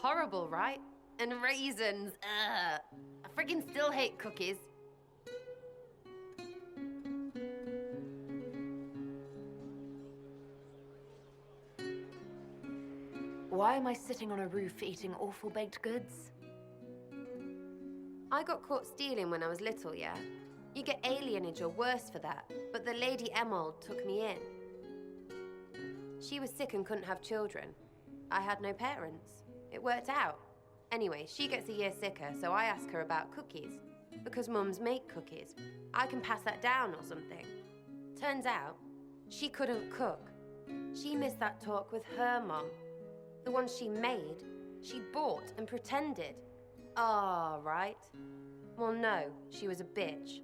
horrible, right? And raisins, ugh. I friggin' still hate cookies. Why am I sitting on a roof eating awful baked goods? I got caught stealing when I was little, yeah? You get alienage or worse for that, but the Lady Emerald took me in. She was sick and couldn't have children. I had no parents. It worked out. Anyway, she gets a year sicker, so I ask her about cookies. Because mums make cookies. I can pass that down or something. Turns out, she couldn't cook. She missed that talk with her mum. The ones she made, she bought and pretended. Ah, right. Well, no, she was a bitch.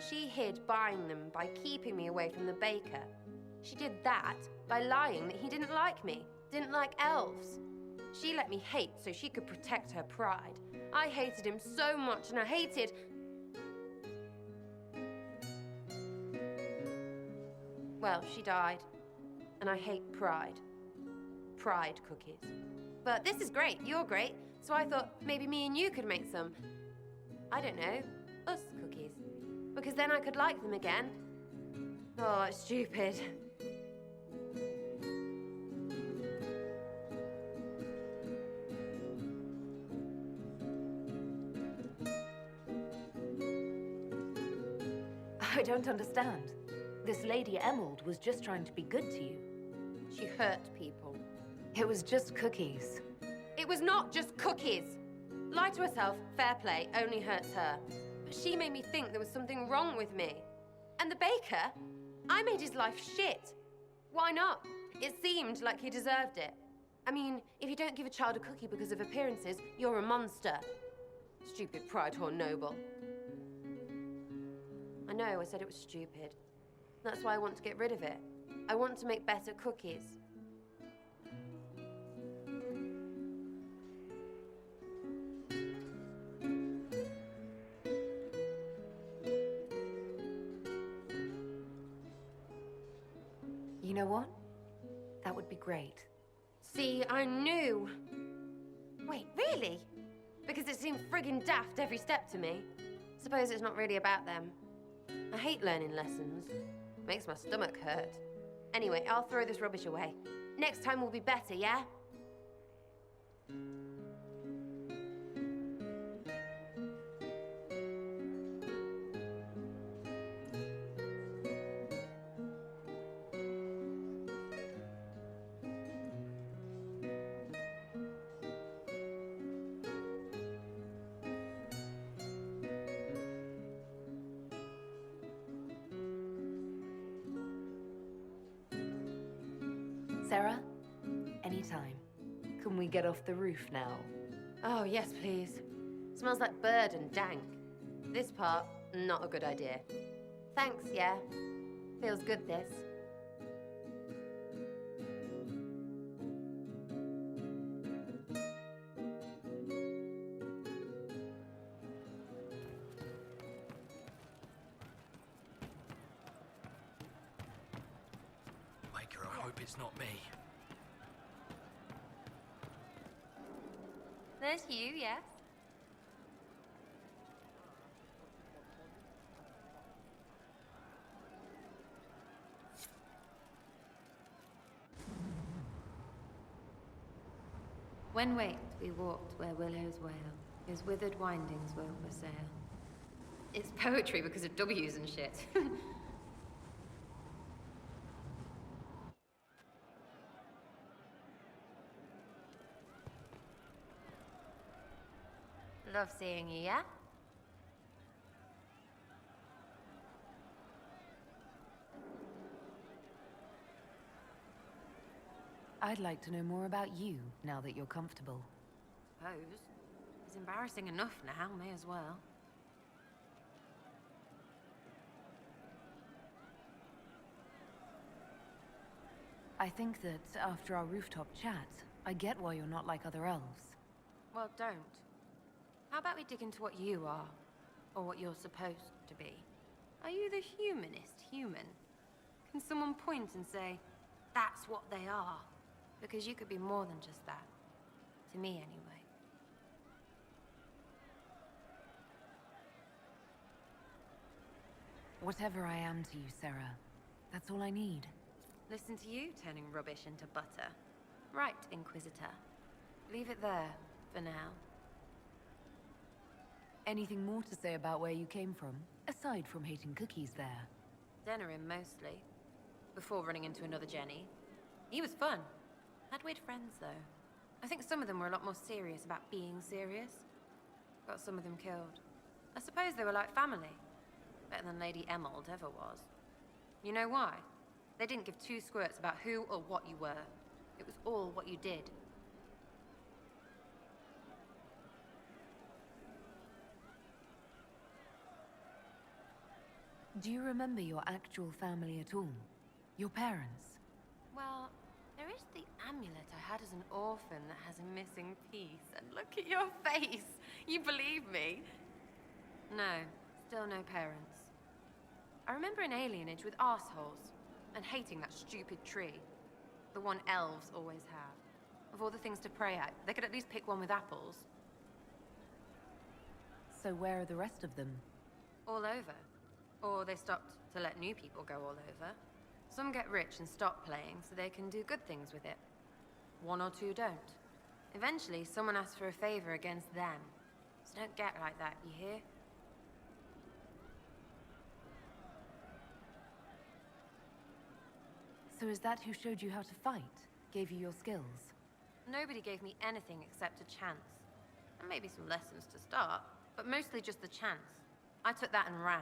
She hid buying them by keeping me away from the baker. She did that by lying that he didn't like me, didn't like elves. She let me hate so she could protect her pride. I hated him so much, and I hated... Well, she died, and I hate pride. Pride cookies. But this is great, you're great, so I thought maybe me and you could make some, I don't know, us cookies. Because then I could like them again. Oh, it's stupid. I don't understand. This Lady Emerald was just trying to be good to you. She hurt people. It was just cookies. It was not just cookies. Lie to herself, fair play, only hurts her. But she made me think there was something wrong with me. And the baker, I made his life shit. Why not? It seemed like he deserved it. I mean, if you don't give a child a cookie because of appearances, you're a monster. Stupid pride whore noble. I know, I said it was stupid. That's why I want to get rid of it. I want to make better cookies. You know what? That would be great. See, I knew. Wait, really? Because it seemed friggin' daft every step to me. Suppose it's not really about them. I hate learning lessons. Makes my stomach hurt. Anyway, I'll throw this rubbish away. Next time will be better, yeah? Sera, anytime. Can we get off the roof now? Oh, yes, please. Smells like bird and dank. This part, not a good idea. Thanks, yeah. Feels good, this. Waker, I hope it's not me. There's you, yes? When waked, we walked where willows wail, whose withered windings will for sale. It's poetry because of W's and shit. Love seeing you, yeah? I'd like to know more about you, now that you're comfortable. Pose? It's embarrassing enough now, may as well. I think that after our rooftop chat, I get why you're not like other elves. Well, don't. How about we dig into what you are? Or what you're supposed to be? Are you the humanist human? Can someone point and say, that's what they are? Because you could be more than just that. To me, anyway. Whatever I am to you, Sera, that's all I need. Listen to you turning rubbish into butter. Right, Inquisitor. Leave it there, for now. Anything more to say about where you came from, aside from hating cookies there? Denerim, mostly. Before running into another Jenny. He was fun. Had weird friends, though. I think some of them were a lot more serious about being serious. Got some of them killed. I suppose they were like family. Better than Lady Emerald ever was. You know why? They didn't give two squirts about who or what you were. It was all what you did. Do you remember your actual family at all? Your parents? Well, there is the amulet I had as an orphan that has a missing piece. And look at your face! You believe me? No, still no parents. I remember an alienage with arseholes, and hating that stupid tree. The one elves always have. Of all the things to pray at, they could at least pick one with apples. So where are the rest of them? All over. Or they stopped to let new people go all over. Some get rich and stop playing so they can do good things with it. One or two don't. Eventually, someone asks for a favor against them. So don't get like that, you hear? So is that who showed you how to fight? Gave you your skills? Nobody gave me anything except a chance. And maybe some lessons to start, but mostly just the chance. I took that and ran.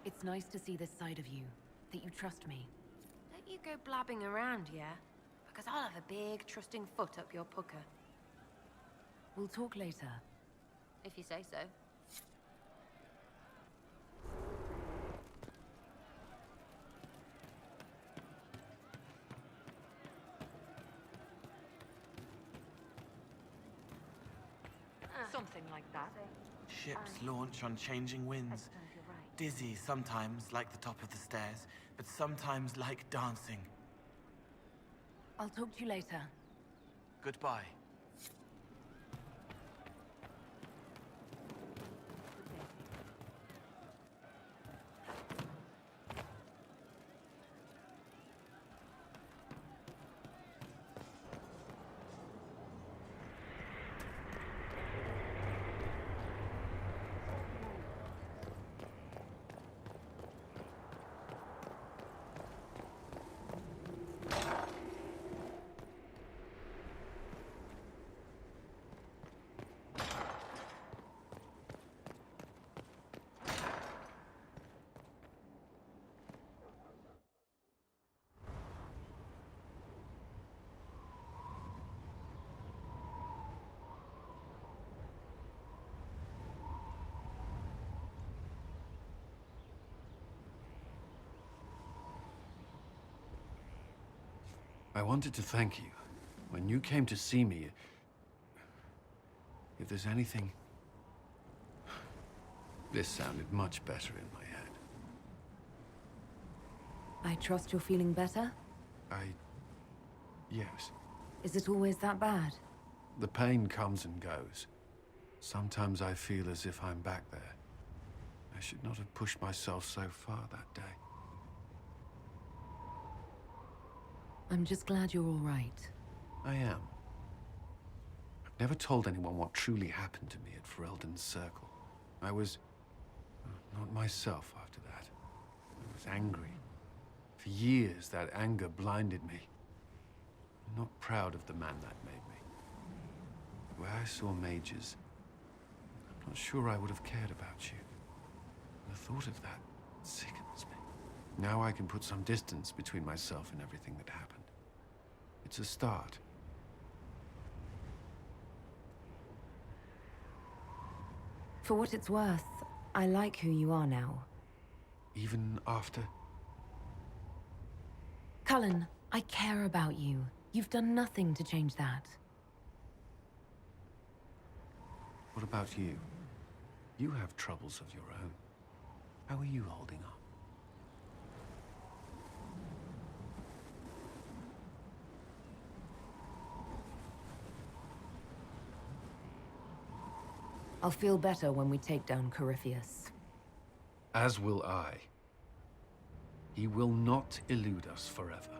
It's nice to see this side of you, that you trust me. Don't you go blabbing around, yeah? Because I'll have a big, trusting foot up your pucker. We'll talk later. If you say so. Something like that. Ships launch on changing winds. Dizzy sometimes, like the top of the stairs, but sometimes like dancing. I'll talk to you later. Goodbye. I wanted to thank you. When you came to see me, if there's anything... This sounded much better in my head. I trust you're feeling better? Yes. Is it always that bad? The pain comes and goes. Sometimes I feel as if I'm back there. I should not have pushed myself so far that day. I'm just glad you're all right. I am. I've never told anyone what truly happened to me at Ferelden's Circle. I was... not myself after that. I was angry. For years, that anger blinded me. I'm not proud of the man that made me. where I saw mages, I'm not sure I would have cared about you. The thought of that sickens me. Now I can put some distance between myself and everything that happened. It's a start. For what it's worth, I like who you are now. Even after? Cullen, I care about you. You've done nothing to change that. What about you? You have troubles of your own. How are you holding up? I'll feel better when we take down Corypheus. As will I. He will not elude us forever.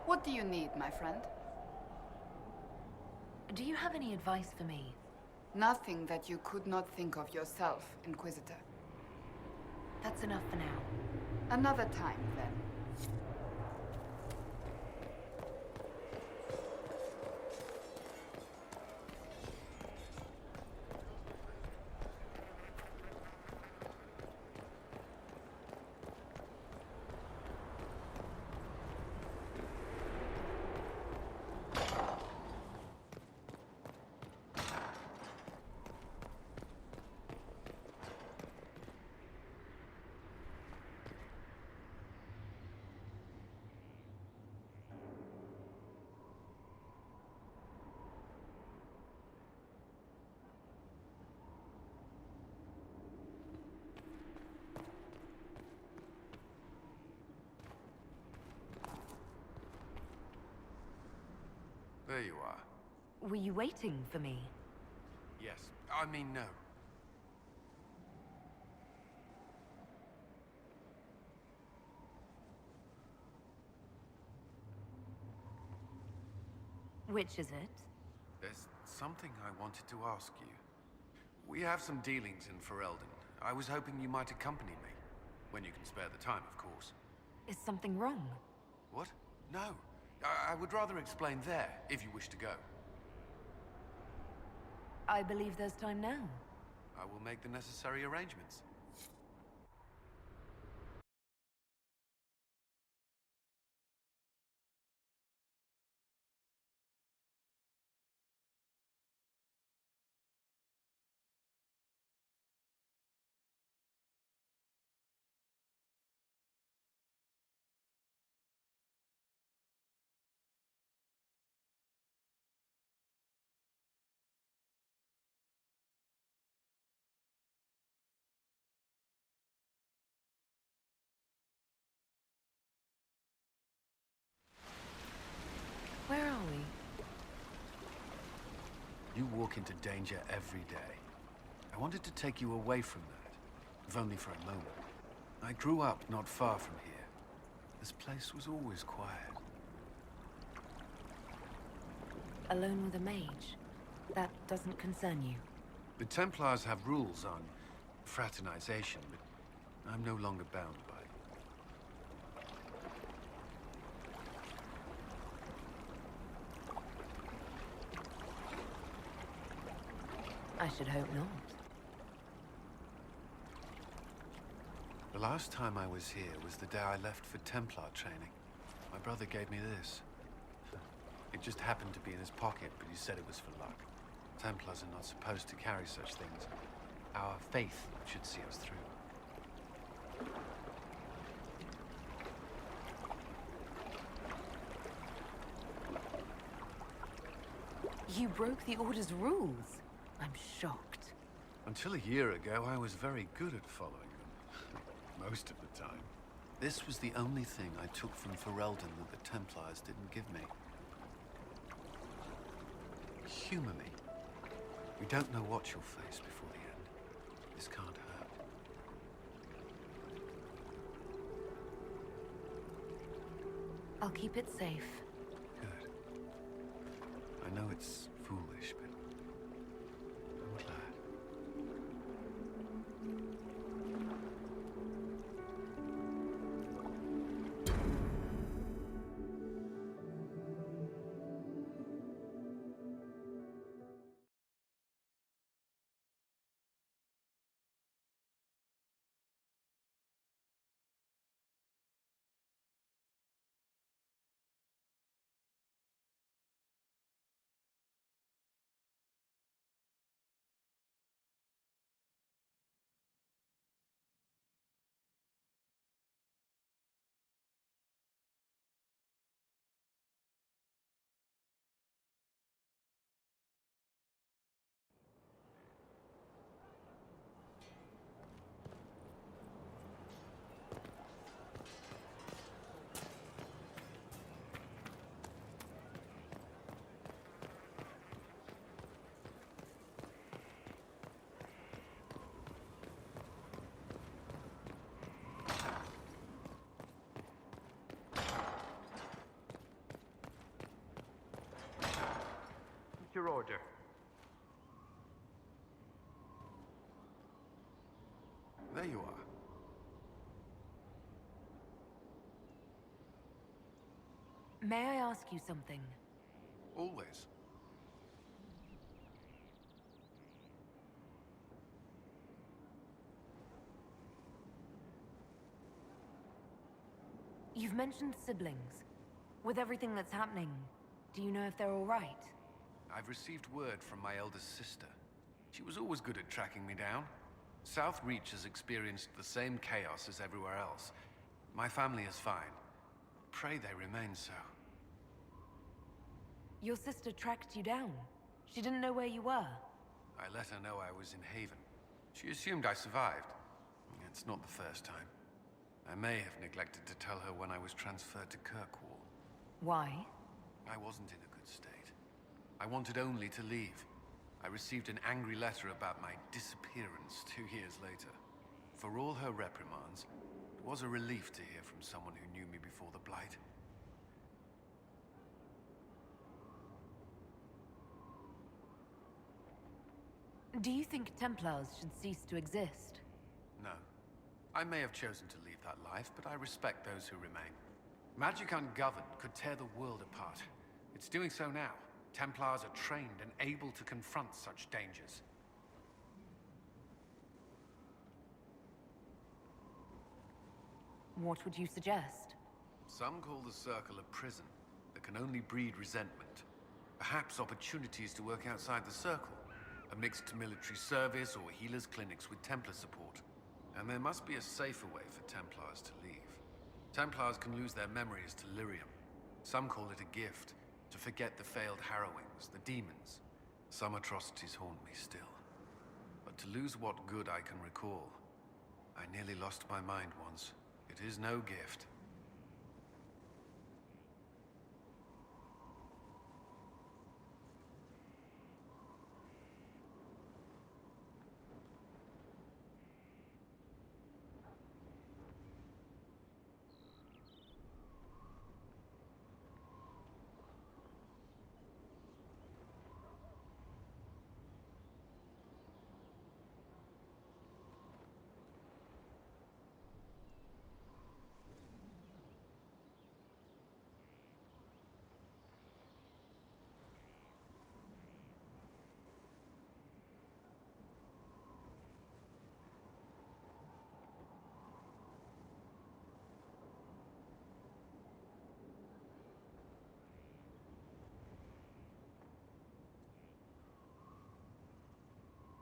What do you need, my friend? Do you have any advice for me? Nothing that you could not think of yourself, Inquisitor. That's enough for now. Another time, then. There you are. Were you waiting for me? Yes. I mean, no. Which is it? There's something I wanted to ask you. We have some dealings in Ferelden. I was hoping you might accompany me. When you can spare the time, of course. Is something wrong? What? No. I would rather explain there, if you wish to go. I believe there's time now. I will make the necessary arrangements. Where are we? You walk into danger every day. I wanted to take you away from that, if only for a moment. I grew up not far from here. This place was always quiet. Alone with a mage? That doesn't concern you? The Templars have rules on fraternization, but I'm no longer bound by it. I should hope not. The last time I was here was the day I left for Templar training. My brother gave me this. It just happened to be in his pocket, but he said it was for luck. Templars are not supposed to carry such things. Our faith should see us through. You broke the Order's rules. I'm shocked. Until a year ago, I was very good at following them. Most of the time. This was the only thing I took from Ferelden that the Templars didn't give me. Humor me. You don't know what you'll face before the end. This can't hurt. I'll keep it safe. Good. I know it's foolish, but I'm glad. Your order. There you are. May I ask you something? Always. You've mentioned siblings. With everything that's happening, do you know if they're all right? I've received word from my eldest sister. She was always good at tracking me down. South Reach has experienced the same chaos as everywhere else. My family is fine. Pray they remain so. Your sister tracked you down. She didn't know where you were. I let her know I was in Haven. She assumed I survived. It's not the first time. I may have neglected to tell her when I was transferred to Kirkwall. Why? I wasn't in a good state. I wanted only to leave. I received an angry letter about my disappearance 2 years later. For all her reprimands, it was a relief to hear from someone who knew me before the Blight. Do you think Templars should cease to exist? No. I may have chosen to leave that life, but I respect those who remain. Magic ungoverned could tear the world apart. It's doing so now. Templars are trained and able to confront such dangers. What would you suggest? Some call the Circle a prison that can only breed resentment. Perhaps opportunities to work outside the Circle. A mixed military service or healers' clinics with Templar support. And there must be a safer way for Templars to leave. Templars can lose their memories to Lyrium. Some call it a gift, to forget the failed harrowings, the demons. Some atrocities haunt me still. But to lose what good I can recall, I nearly lost my mind once. It is no gift.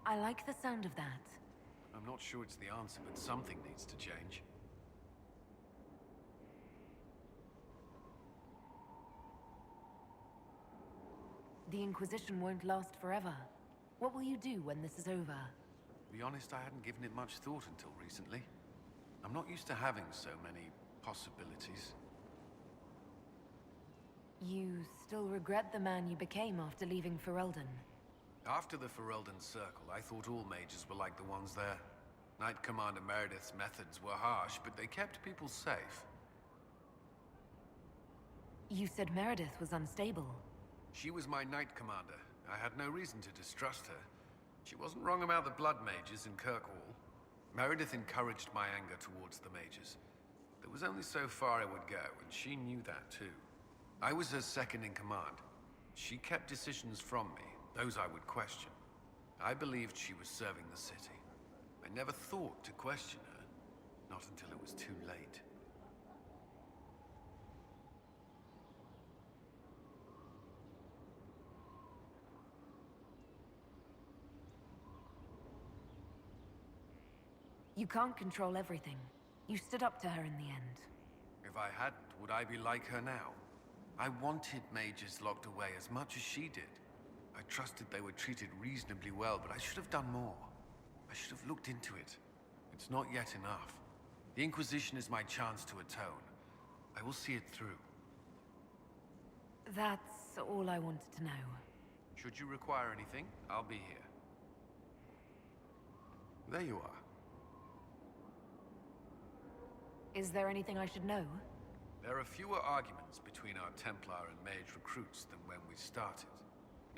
I like the sound of that. I'm not sure it's the answer, but something needs to change. the Inquisition won't last forever. What will you do when this is over? To be honest, I hadn't given it much thought until recently. I'm not used to having so many possibilities. You still regret the man you became after leaving Ferelden? After the Ferelden Circle, I thought all mages were like the ones there. Knight Commander Meredith's methods were harsh, but they kept people safe. You said Meredith was unstable. She was my Knight Commander. I had no reason to distrust her. She wasn't wrong about the Blood Mages in Kirkwall. Meredith encouraged my anger towards the mages. There was only so far I would go, and she knew that too. I was her second in command. She kept decisions from me, those I would question. I believed she was serving the city. I never thought to question her, not until it was too late. You can't control everything. You stood up to her in the end. If I hadn't, would I be like her now? I wanted mages locked away as much as she did. I trusted they were treated reasonably well, but I should have done more. I should have looked into it. It's not yet enough. The Inquisition is my chance to atone. I will see it through. That's all I wanted to know. Should you require anything, I'll be here. There you are. Is there anything I should know? There are fewer arguments between our Templar and Mage recruits than when we started.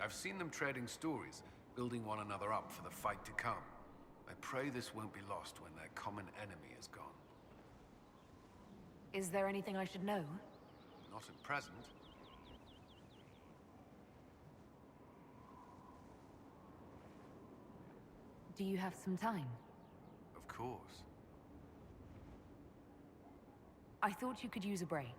I've seen them trading stories, building one another up for the fight to come. I pray this won't be lost when their common enemy is gone. Is there anything I should know? Not at present. Do you have some time? Of course. I thought you could use a break.